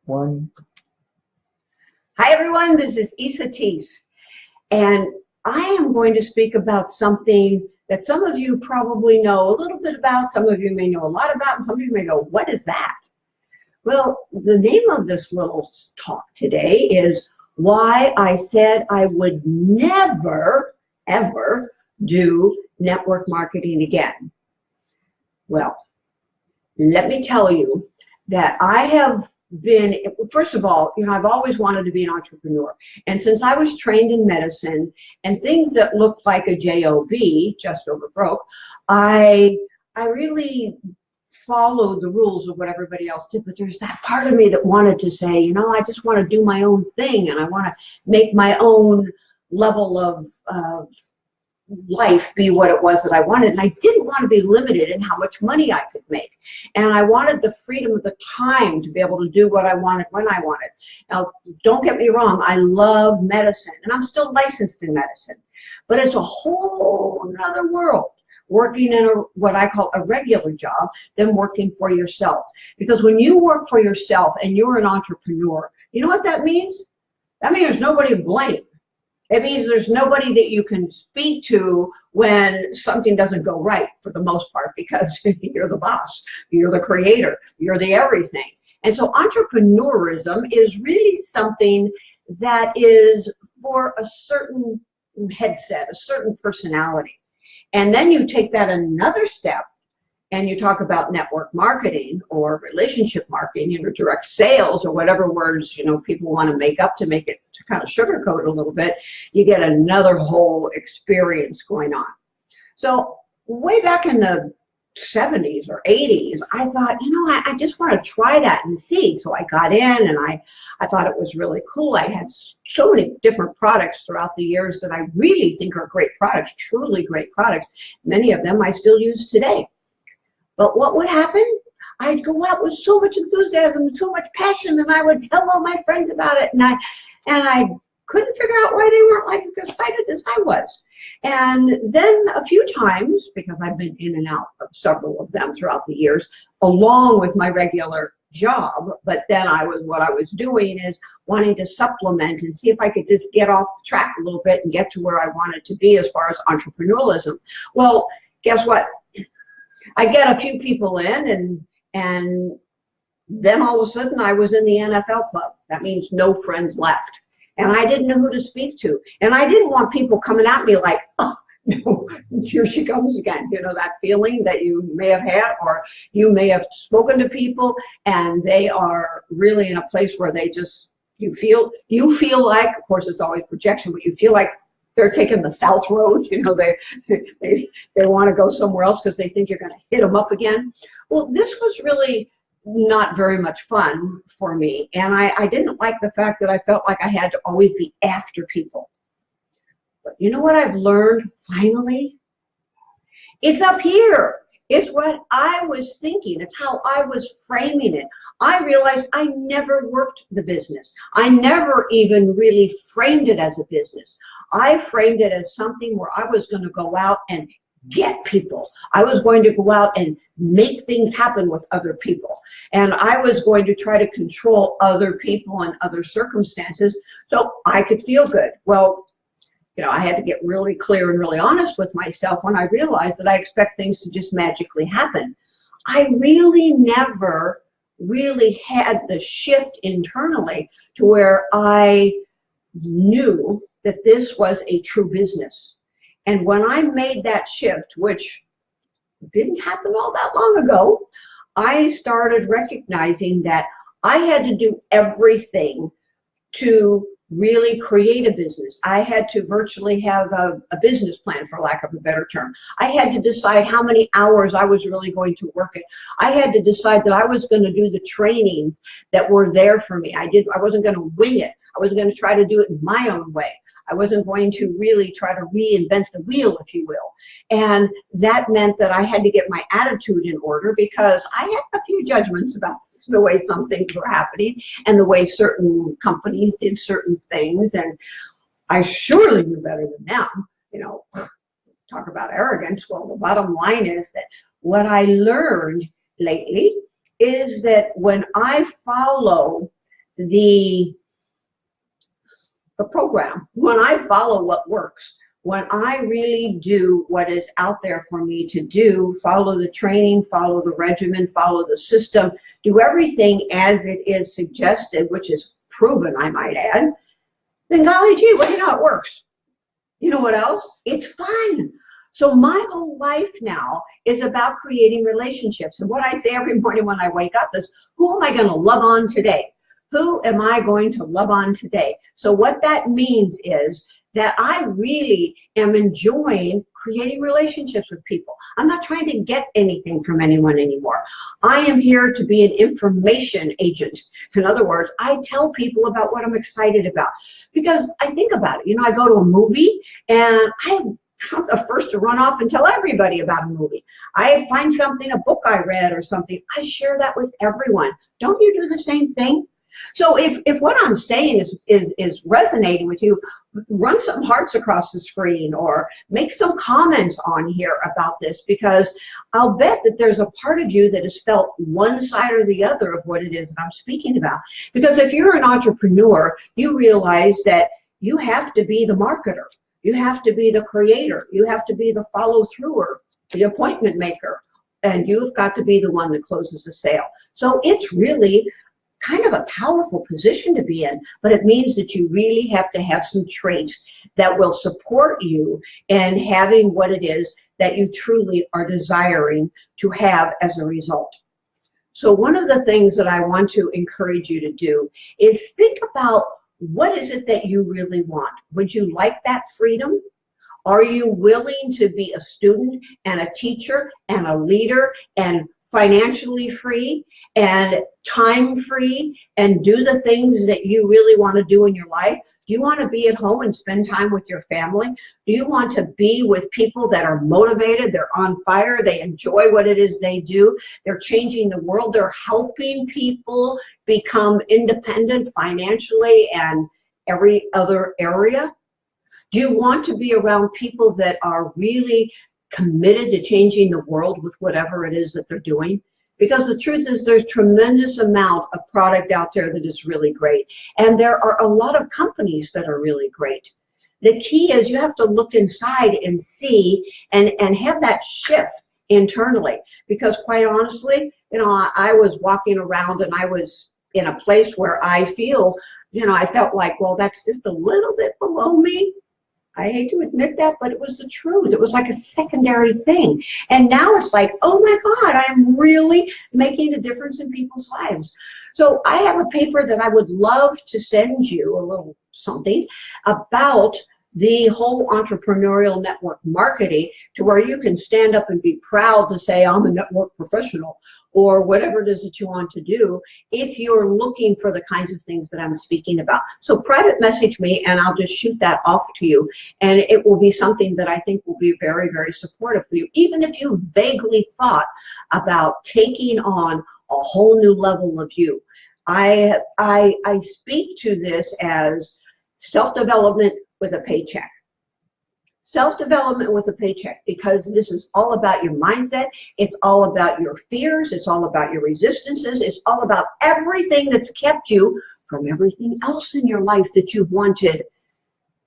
One. Hi everyone, this is Esateys, and I am going to speak about something that some of you probably know a little bit about, some of you may know a lot about, and some of you may go, what is that? Well, the name of this little talk today is why I said I would never, ever do network marketing again. Well, let me tell you that I have been, first of all, I've always wanted to be an entrepreneur. And since I was trained in medicine and things that looked like a job, just over broke, I really followed the rules of what everybody else did. But there's that part of me that wanted to say, I just want to do my own thing and I want to make my own level of life be what it was that I wanted. And I didn't want to be limited in how much money I could make. And I wanted the freedom of the time to be able to do what I wanted when I wanted. Now, don't get me wrong, I love medicine and I'm still licensed in medicine, but it's a whole other world working in what I call a regular job than working for yourself. Because when you work for yourself and you're an entrepreneur, you know what that means? That means there's nobody to blame. It means there's nobody that you can speak to when something doesn't go right, for the most part, because you're the boss, you're the creator, you're the everything. And so entrepreneurism is really something that is for a certain headset, a certain personality. And then you take that another step and you talk about network marketing or relationship marketing or direct sales or whatever words people want to make up to make it to kind of sugarcoat it a little bit. You get another whole experience going on. So way back in the 70s or 80s, I thought, I just want to try that and see. So I got in and I thought it was really cool. I had so many different products throughout the years that I really think are great products, truly great products. Many of them I still use today. But what would happen? I'd go out with so much enthusiasm and so much passion, and I would tell all my friends about it, and I couldn't figure out why they weren't like as excited as I was. And then a few times, because I've been in and out of several of them throughout the years, along with my regular job, but then what I was doing is wanting to supplement and see if I could just get off track a little bit and get to where I wanted to be as far as entrepreneurialism. Well, guess what? I get a few people in and then all of a sudden I was in the NFL club. That means no friends left. And I didn't know who to speak to. And I didn't want people coming at me like, oh, no, here she comes again. That feeling that you may have had, or you may have spoken to people and they are really in a place where they just, you feel like, of course it's always projection, but you feel like they're taking the south road, they want to go somewhere else because they think you're going to hit them up again. Well, this was really not very much fun for me. And I didn't like the fact that I felt like I had to always be after people. But you know what I've learned finally? It's up here. It's what I was thinking. It's how I was framing it. I realized I never worked the business. I never even really framed it as a business. I framed it as something where I was going to go out and get people. I was going to go out and make things happen with other people. And I was going to try to control other people and other circumstances so I could feel good. Well, I had to get really clear and really honest with myself when I realized that I expect things to just magically happen. I really never really had the shift internally to where I knew that this was a true business. And when I made that shift, which didn't happen all that long ago, I started recognizing that I had to do everything to really create a business. I had to virtually have a business plan, for lack of a better term. I had to decide how many hours I was really going to work it. I had to decide that I was going to do the training that were there for me. I wasn't going to wing it. I wasn't going to try to do it in my own way. I wasn't going to really try to reinvent the wheel, if you will. And that meant that I had to get my attitude in order because I had a few judgments about the way some things were happening and the way certain companies did certain things. And I surely knew better than them. Talk about arrogance. Well, the bottom line is that what I learned lately is that when I follow the program, when I follow what works, when I really do what is out there for me to do, follow the training, follow the regimen, follow the system, do everything as it is suggested, which is proven, I might add, then golly gee, well, you know, it works. You know what else? It's fun. So my whole life now is about creating relationships. And what I say every morning when I wake up is, who am I going to love on today? Who am I going to love on today? So what that means is that I really am enjoying creating relationships with people. I'm not trying to get anything from anyone anymore. I am here to be an information agent. In other words, I tell people about what I'm excited about. Because I think about it, you know, I go to a movie and I'm the first to run off and tell everybody about a movie. I find something, a book I read or something, I share that with everyone. Don't you do the same thing? So if what I'm saying is resonating with you, run some hearts across the screen or make some comments on here about this, because I'll bet that there's a part of you that has felt one side or the other of what it is that I'm speaking about. Because if you're an entrepreneur, you realize that you have to be the marketer. You have to be the creator. You have to be the follow-througher, the appointment maker, and you've got to be the one that closes the sale. So it's really kind of a powerful position to be in, but it means that you really have to have some traits that will support you in having what it is that you truly are desiring to have as a result. So one of the things that I want to encourage you to do is think about, what is it that you really want? Would you like that freedom? Are you willing to be a student and a teacher and a leader and financially free and time free and do the things that you really want to do in your life? Do you want to be at home and spend time with your family? Do you want to be with people that are motivated, they're on fire, they enjoy what it is they do, they're changing the world, they're helping people become independent financially and every other area? Do you want to be around people that are really committed to changing the world with whatever it is that they're doing? Because the truth is, there's tremendous amount of product out there that is really great. And there are a lot of companies that are really great. The key is you have to look inside and see and have that shift internally. Because quite honestly, you know, I was walking around and I was in a place where I feel, you know, I felt like, well, that's just a little bit below me. I hate to admit that, but it was the truth. It was like a secondary thing. And now it's like, oh my God, I'm really making a difference in people's lives. So I have a paper that I would love to send you, a little something, about the whole entrepreneurial network marketing, to where you can stand up and be proud to say, I'm a network professional, or whatever it is that you want to do, if you're looking for the kinds of things that I'm speaking about. So private message me and I'll just shoot that off to you, and it will be something that I think will be very, very supportive for you, even if you vaguely thought about taking on a whole new level of you. I speak to this as self-development with a paycheck. Self-development with a paycheck, because this is all about your mindset. It's all about your fears. It's all about your resistances. It's all about everything that's kept you from everything else in your life that you've wanted.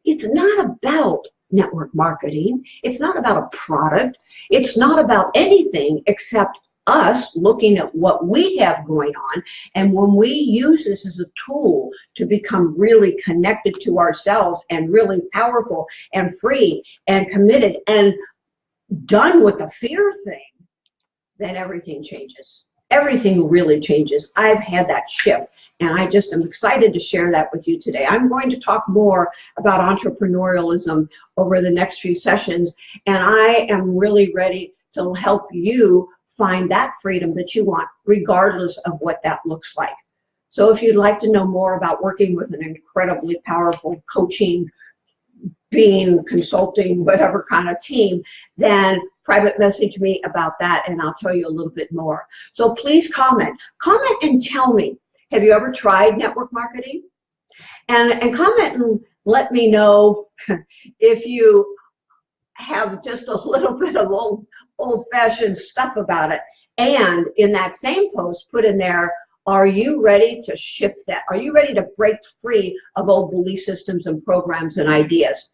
It's not about network marketing. It's not about a product. It's not about anything except us looking at what we have going on. And when we use this as a tool to become really connected to ourselves and really powerful and free and committed and done with the fear thing, then everything changes. Everything really changes. I've had that shift, and I just am excited to share that with you today. I'm going to talk more about entrepreneurialism over the next few sessions, and I am really ready to help you find that freedom that you want, regardless of what that looks like. So if you'd like to know more about working with an incredibly powerful coaching, being, consulting, whatever kind of team, then private message me about that and I'll tell you a little bit more. So please comment and tell me, have you ever tried network marketing? And comment and let me know if you have just a little bit of old-fashioned stuff about it. And in that same post, put in there, Are you ready to shift that? Are you ready to break free of old belief systems and programs and ideas?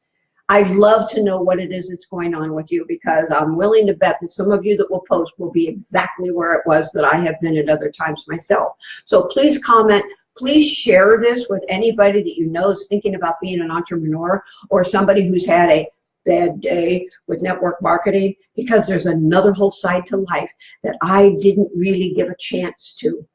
I'd love to know what it is that's going on with you, because I'm willing to bet that some of you that will post will be exactly where it was that I have been at other times myself. So please comment. Please share this with anybody that you know is thinking about being an entrepreneur, or somebody who's had a bad day with network marketing, because there's another whole side to life that I didn't really give a chance to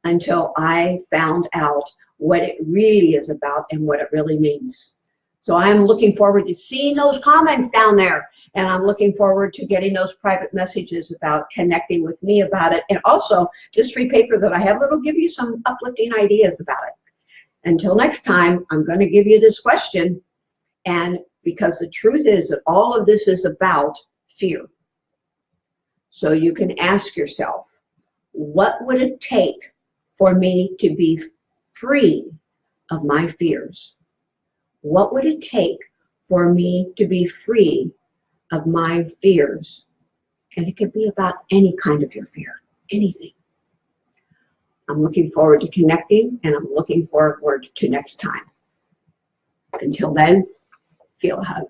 until I found out what it really is about and what it really means. So I'm looking forward to seeing those comments down there, and I'm looking forward to getting those private messages about connecting with me about it, and also this free paper that I have that'll give you some uplifting ideas about it. Until next time, I'm going to give you this question, and because the truth is that all of this is about fear. So you can ask yourself, what would it take for me to be free of my fears? What would it take for me to be free of my fears? And it could be about any kind of your fear, anything. I'm looking forward to connecting, and I'm looking forward to next time. Until then, feel a hug.